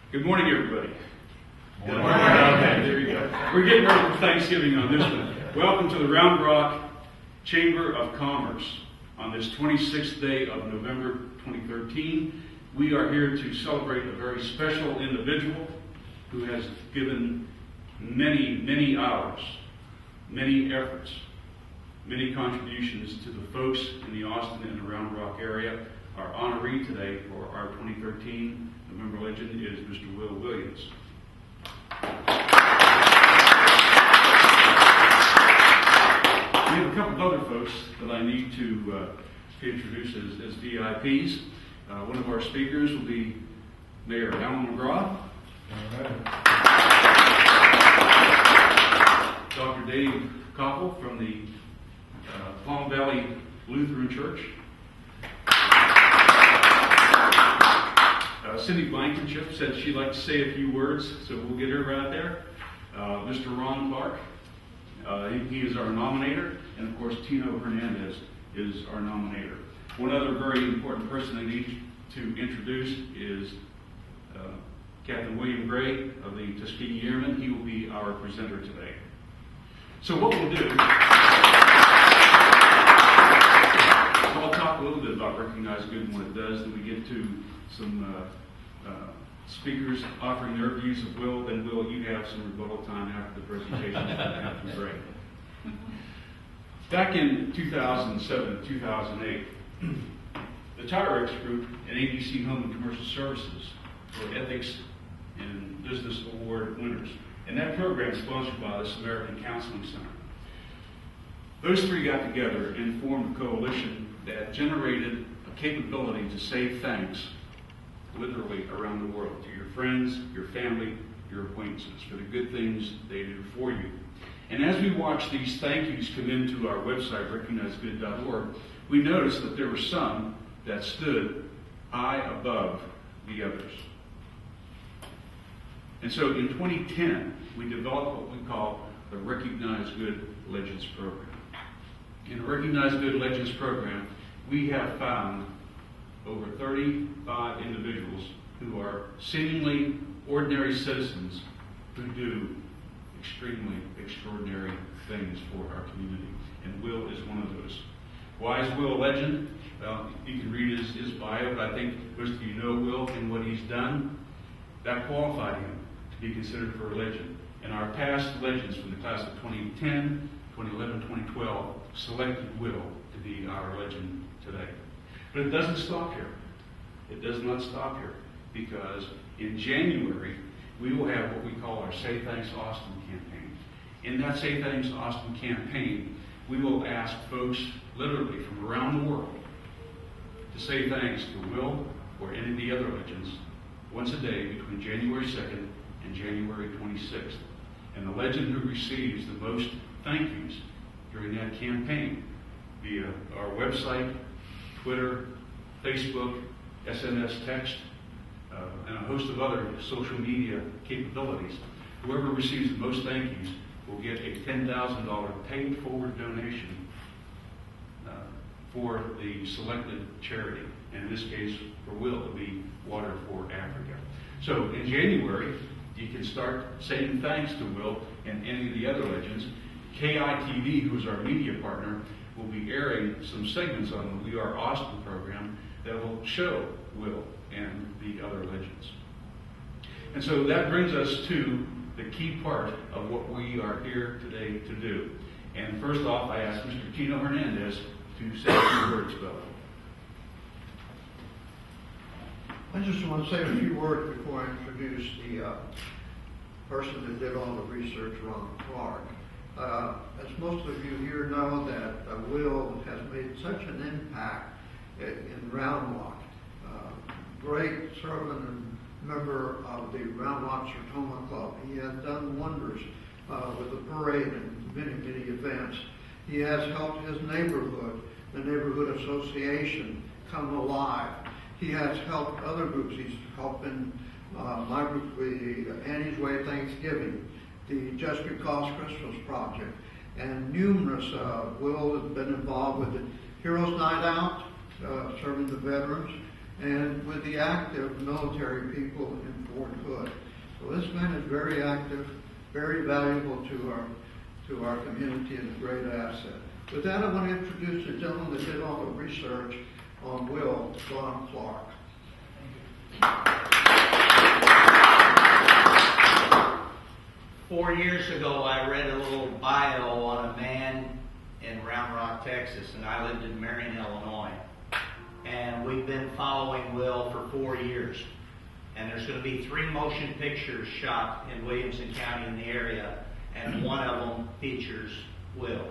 Good morning, everybody. Good morning. Okay, there you go. We're getting ready for Thanksgiving on this one. Welcome to the Round Rock Chamber of Commerce on this 26th day of November 2013. We are here to celebrate a very special individual who has given many hours, many efforts, many contributions to the folks in the Austin and the Round Rock area. Our honoree today for our 2013 November Legend is Mr. Will Williams. We have a couple of other folks that I need to introduce as VIPs. One of our speakers will be Mayor Alan McGraw. Dr. Dave Koppel from the Palm Valley Lutheran Church. Cindy Blankenship said she'd like to say a few words, so we'll get her right there. Mr. Ron Clark, he is our nominator, and of course Tino Hernandez is our nominator. One other very important person I need to introduce is Captain William Gray of the Tuskegee Airmen. He will be our presenter today. So what we'll do, I'll talk a little bit about Recognize Good and what it does, then we get to some speakers offering their views of Will, then Will, you have some rebuttal time after the presentation after the break. Back in 2007, 2008, the TIREX Group and ABC Home and Commercial Services were Ethics and Business Award winners. And that program is sponsored by the Samaritan Counseling Center. Those three got together and formed a coalition that generated a capability to say thanks literally around the world to your friends, your family, your acquaintances for the good things they do for you. And as we watch these thank yous come into our website, recognizegood.org, we noticed that there were some that stood high above the others. And so in 2010, we developed what we call the Recognize Good Legends Program. In the Recognize Good Legends Program, we have found over 35 individuals who are seemingly ordinary citizens who do extremely extraordinary things for our community. And Will is one of those. Why is Will a legend? Well, you can read his bio, but I think most of you know Will and what he's done. That qualified him to be considered for a legend. And our past legends from the class of 2010, 2011, 2012 selected Will to be our legend today. But it doesn't stop here. It does not stop here, because in January, we will have what we call our Say Thanks Austin campaign. In that Say Thanks Austin campaign, we will ask folks literally from around the world to say thanks to Will or any of the other legends once a day between January 2nd and January 26th. And the legend who receives the most thank yous during that campaign via our website, Twitter, Facebook, SMS text, and a host of other social media capabilities. Whoever receives the most thank yous will get a $10,000 paid forward donation for the selected charity. And in this case, for Will, it will be Water for Africa. So in January, you can start saying thanks to Will and any of the other legends. KITV, who is our media partner, will be airing some segments on the We Are Austin program that will show Will and the other legends. And so that brings us to the key part of what we are here today to do. And first off, I ask Mr. Tino Hernandez to say a few words about it. I just want to say a few words before I introduce the person that did all the research, Ron Clark. As most of you here know, that Will has made such an impact in Round Rock. Great servant and member of the Round Rock Sertoma Club. He has done wonders with the parade and many events. He has helped his neighborhood, the neighborhood association, come alive. He has helped other groups. He's helped in my group, the Annie's Way Thanksgiving, the Just Because Christmas Project, and numerous. Will has been involved with the Heroes Night Out, serving the veterans, and with the active military people in Fort Hood. man is very active, very valuable to our community, and a great asset. With that, I want to introduce the gentleman that did all the research on Will, Ron Clark. 4 years ago, I read a little bio on a man in Round Rock, Texas, and I lived in Marion, Illinois. And we've been following Will for 4 years. And there's going to be 3 motion pictures shot in Williamson County in the area, and one of them features Will.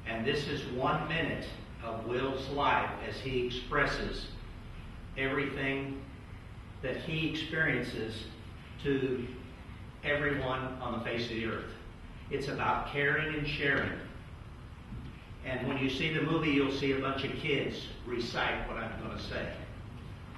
And this is 1 minute of Will's life as he expresses everything that he experiences to everyone on the face of the earth. It's about caring and sharing. And when you see the movie, you'll see a bunch of kids recite what I'm going to say.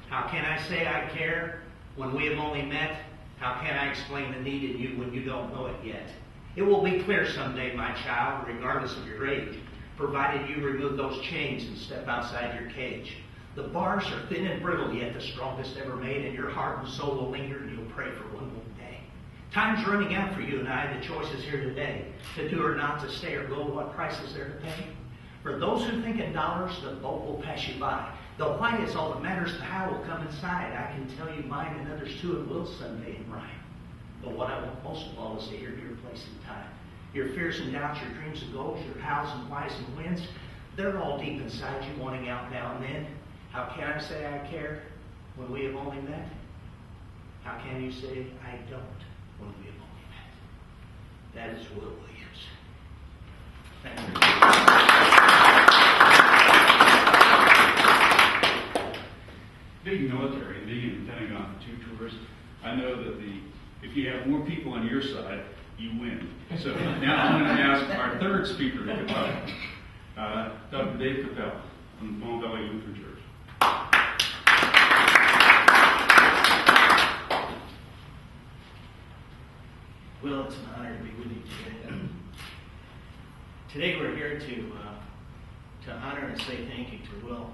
How can I say I care when we have only met? How can I explain the need in you when you don't know it yet? It will be clear someday, my child, regardless of your age, provided you remove those chains and step outside your cage. The bars are thin and brittle, yet the strongest ever made, and your heart and soul will linger, and you'll pray for one more day. Time's running out for you and I. The choice is here today, to do or not, to stay or go. What price is there to pay? For those who think in dollars, the boat will pass you by. The why is all that matters, the how will come inside. I can tell you mine and others too, and will someday in rhyme. But what I want most of all is to hear your place in time. Your fears and doubts, your dreams and goals, your hows and whys and wins, they're all deep inside you, wanting out now and then. How can I say I care when we have only met? How can you say I don't when we have only met? That is Will Williams. Thank you. Being military, being in the Pentagon for 2 tours, I know that if you have more people on your side, you win. So now I'm going to ask our third speaker to come up, Dr. Dave Capel from the Palm Valley Lutheran Church. Will, it's an honor to be with you today. Today we're here to honor and say thank you to Will.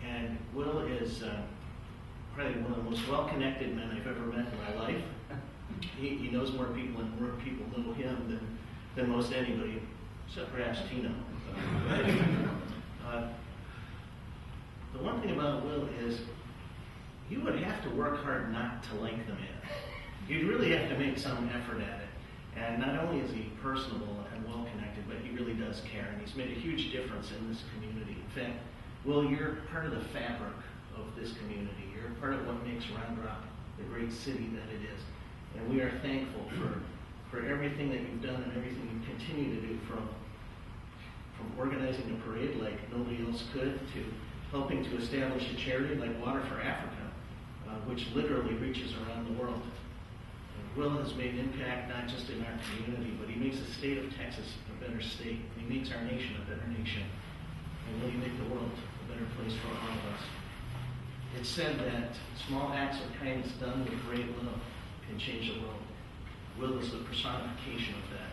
And Will is probably one of the most well-connected men I've ever met in my life. He knows more people and more people know him than most anybody, except perhaps Tino. The one thing about Will is you would have to work hard not to like the man. You'd really have to make some effort at it. And not only is he personable and well-connected, but he really does care. And he's made a huge difference in this community. In fact, Will, you're part of the fabric of this community. You're part of what makes Round Rock the great city that it is. And we are thankful for everything that you've done and everything you continue to do, from organizing a parade like nobody else could, to helping to establish a charity like Water for Africa, which literally reaches around the world. Will has made an impact not just in our community, but he makes the state of Texas a better state. He makes our nation a better nation. And will he make the world a better place for all of us? It's said that small acts of kindness done with great love can change the world. Will is the personification of that.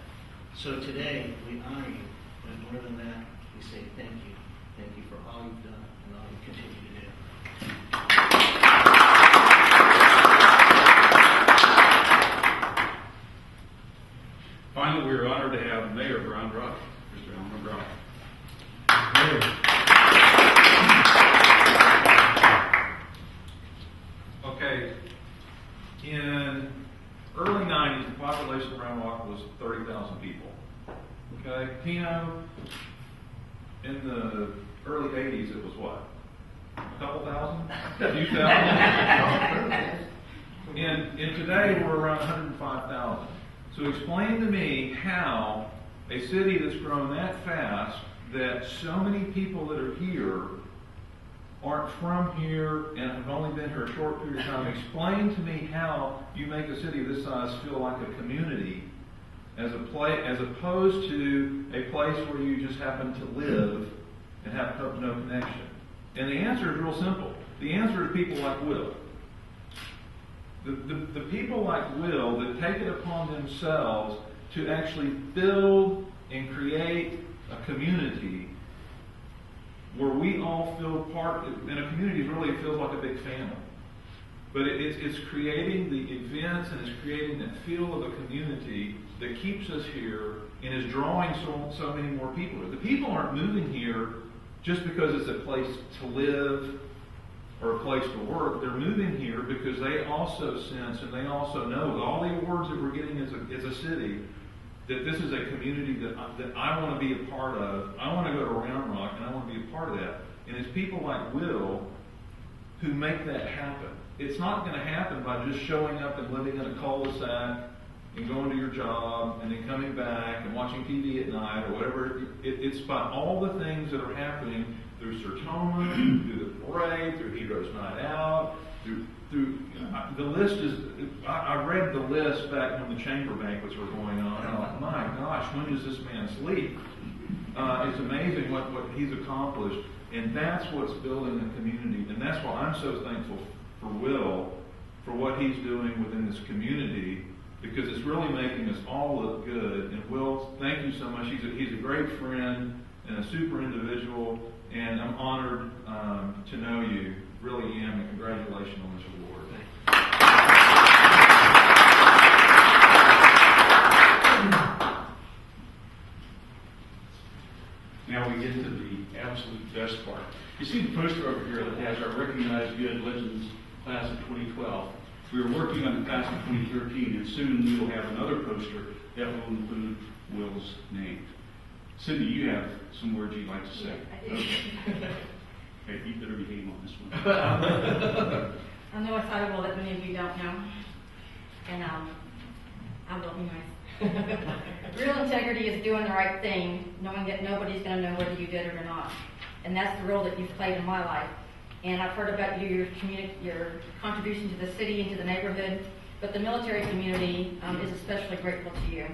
So today, we honor you, but more than that, we say thank you. Thank you for all you've done and all you continue to do. Finally, we are honored to have the Mayor of Round Rock, Mr. Elmer Brown. Okay, in early 90s, the population of Round Rock was 30,000 people. Okay, Tino, in the early 80s, it was what? A couple thousand? A few thousand? And today, we're around 105,000. So explain to me how a city that's grown that fast, that so many people that are here aren't from here and have only been here a short period of time. Explain to me how you make a city this size feel like a community as opposed to a place where you just happen to live and have no connection. And the answer is real simple. The answer is people like Will. The people like Will that take it upon themselves to actually build and create a community where we all feel part, and a community really feels like a big family. But it's creating the events and it's creating that feel of a community that keeps us here and is drawing so many more people. The people aren't moving here just because it's a place to live or a place to work. They're moving here because they also sense and they also know, with all the awards that we're getting as a city, that this is a community that I want to be a part of. I want to go to Round Rock and I want to be a part of that. And it's people like Will who make that happen. It's not going to happen by just showing up and living in a cul-de-sac and going to your job and then coming back and watching TV at night or whatever. It's by all the things that are happening through Sertoma, through the parade, through Heroes Night Out, through the list is. I read the list back when the chamber banquets were going on. And I'm like, my gosh, when does this man sleep? It's amazing what he's accomplished, and that's what's building the community, and that's why I'm so thankful for Will, for what he's doing within this community, because it's really making us all look good. And Will, thank you so much. He's a great friend and a super individual, and I'm honored to know you. Really am, and congratulations on this award. Now we get to the absolute best part. You see the poster over here that has our Recognized Good Legends Class of 2012. We are working on the Class of 2013, and soon we will have another poster that will include Will's name. Cindy, you have some words you'd like to say. I do. Okay, you better behave on this one. I know a side of Will that many of you don't know, and I will be nice. Real integrity is doing the right thing, knowing that nobody's going to know whether you did it or not. And that's the role that you've played in my life. And I've heard about your contribution to the city and to the neighborhood, but the military community is especially grateful to you.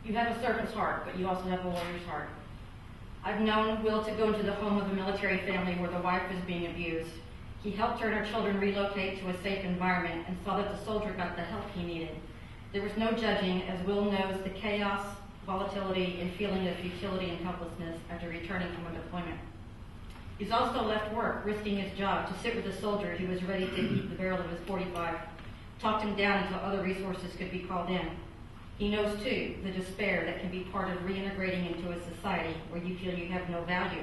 You have a servant's heart, but you also have a warrior's heart. I've known Will to go into the home of a military family where the wife was being abused. He helped her and her children relocate to a safe environment and saw that the soldier got the help he needed. There was no judging, as Will knows the chaos, volatility, and feeling of futility and helplessness after returning from a deployment. He's also left work, risking his job, to sit with a soldier who was ready to eat the barrel of his .45, talked him down until other resources could be called in. He knows, too, the despair that can be part of reintegrating into a society where you feel you have no value,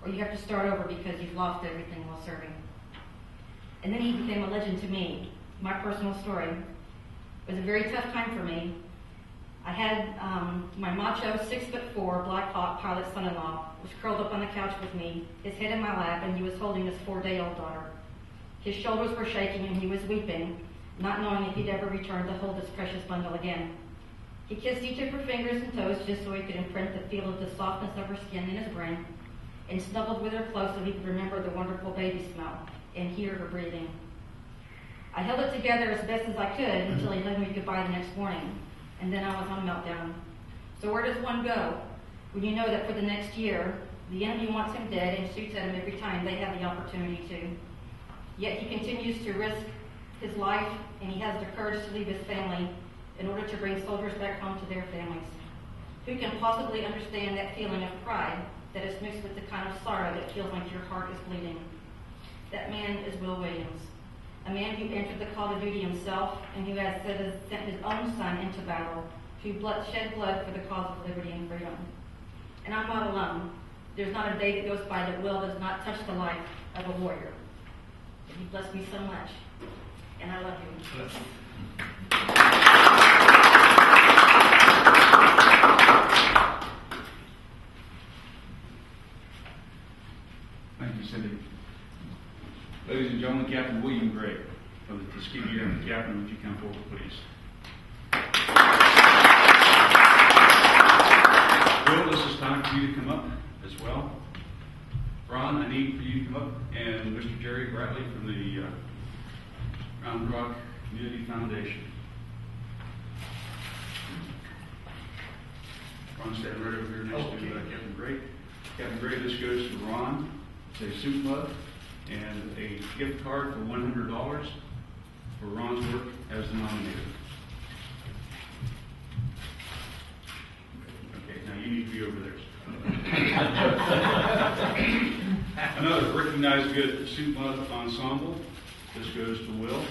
or you have to start over because you've lost everything while serving. And then he became a legend to me. My personal story. It was a very tough time for me. I had my macho 6'4" Black Hawk pilot son-in-law was curled up on the couch with me, his head in my lap, and he was holding his 4-day-old daughter. His shoulders were shaking and he was weeping, not knowing if he'd ever return to hold this precious bundle again. He kissed each of her fingers and toes just so he could imprint the feel of the softness of her skin in his brain, and snuggled with her close so he could remember the wonderful baby smell and hear her breathing. I held it together as best as I could until he led me goodbye the next morning, and then I was on meltdown. So where does one go when you know that for the next year, the enemy wants him dead and shoots at him every time they have the opportunity to? Yet he continues to risk his life, and he has the courage to leave his family in order to bring soldiers back home to their families. Who can possibly understand that feeling of pride that is mixed with the kind of sorrow that feels like your heart is bleeding? That man is Will Williams, a man who entered the call to duty himself and who has sent his own son into battle to shed blood for the cause of liberty and freedom. And I'm not alone. There's not a day that goes by that Will does not touch the life of a warrior. He blessed me so much, and I love you. Thank you, Cindy. Ladies and gentlemen, Captain William Gray of the Tuskegee Airmen. Captain, would you come forward, please? Will, this is time for you to come up as well. Ron, I need for you to come up, and Mr. Jerry Bradley from the Round Rock Community Foundation. Ron, stand right over here next to Captain Gray. Captain Gray, this goes to Ron. It's a soup mug and a gift card for $100 for Ron's work as the nominator. Okay, now you need to be over there. Another recognized good suit month ensemble. This goes to Will.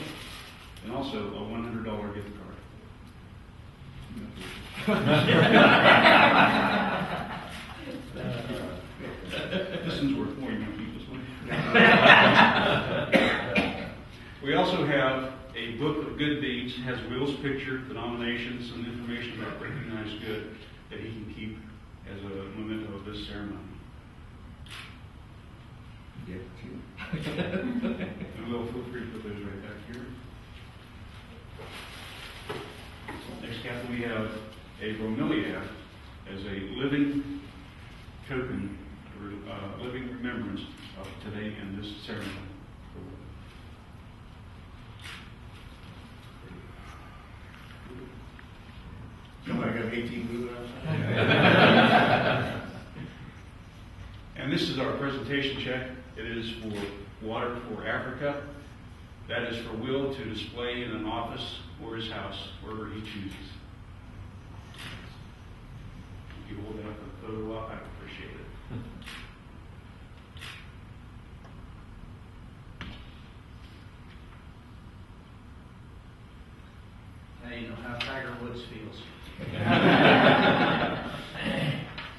And also a $100 gift card. This one's worth more. You want to keep this one? We also have a book of good deeds. Has Will's picture, the nominations, and information about recognized good that he can keep as a memento of this ceremony. And Will, feel free to put those right back here. Next, Captain, we have a bromeliad as a living token, living remembrance of today and this ceremony. Somebody got 18 blue outside? And this is our presentation check. It is for Water for Africa. That is for Will to display in an office or his house, wherever he chooses. If you hold that up a photo op, I appreciate it. Now you know how Tiger Woods feels.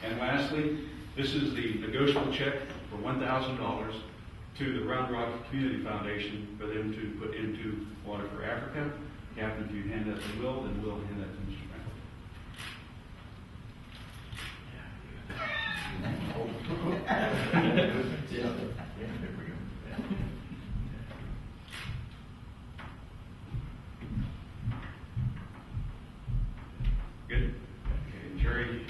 And lastly, this is the negotiable check for $1,000 to the Round Rock Community Foundation for them to put into Water for Africa. Captain, if you hand that to Will, then Will hand that to Mr. Good. Okay, Jerry,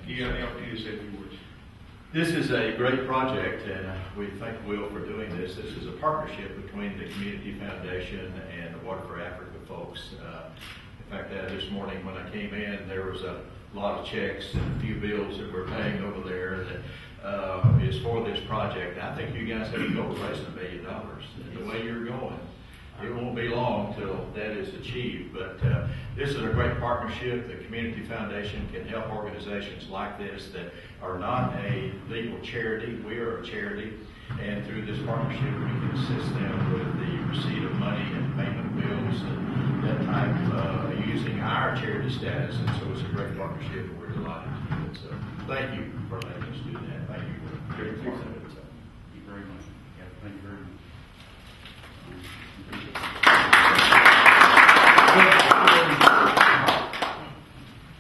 you have the opportunity to say a few words. This is a great project, and we thank Will for doing this. This is a partnership between the Community Foundation and the Water for Africa folks. In fact, this morning when I came in, there was a lot of checks and a few bills that we're paying over there that is for this project. I think you guys have a goal of raising $1 million. And the way you're going, it won't be long till that is achieved. But this is a great partnership. The Community Foundation can help organizations like this that are not a legal charity. We are a charity. And through this partnership, we can assist them with the receipt of money and payment of bills and that type using our charity status. And so it's a great partnership, and we're delighted to do it. So thank you for letting us do that. Thank you for being part of it. So. Thank you very much. Yeah, thank you very much.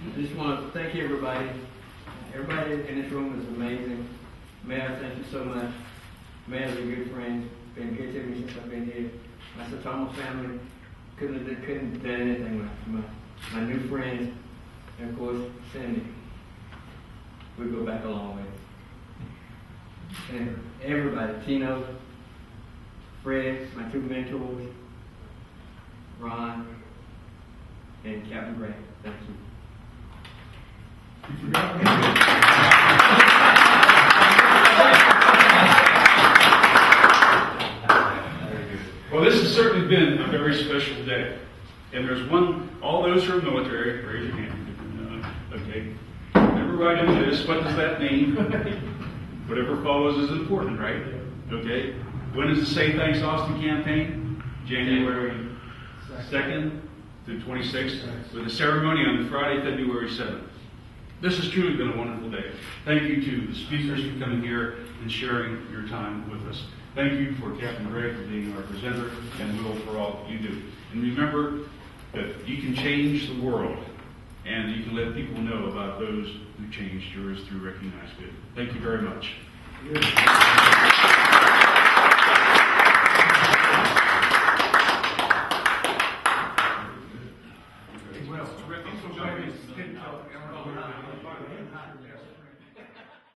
I just want to thank everybody. Everybody in this room is amazing. Mayor, thank you so much. Mayor's a good friend. Been good to me since I've been here. My Sertoma family couldn't have done anything with my new friends, and of course Cindy. We go back a long way. And everybody, Tino, Fred, my two mentors, Ron, and Captain Gray. Thank you. Well, this has certainly been a very special day. And there's one, all those who are military, raise your hand. Okay. Never write into this. What does that mean? Whatever follows is important, right? Okay. When is the Say Thanks Austin campaign? January 2nd through 26th, with a ceremony on Friday, February 7th. This has truly been a wonderful day. Thank you to the speakers for coming here and sharing your time with us. Thank you for Captain Gray for being our presenter, and Will for all you do. And remember that you can change the world, and you can let people know about those who changed yours through Recognize Good. Thank you very much.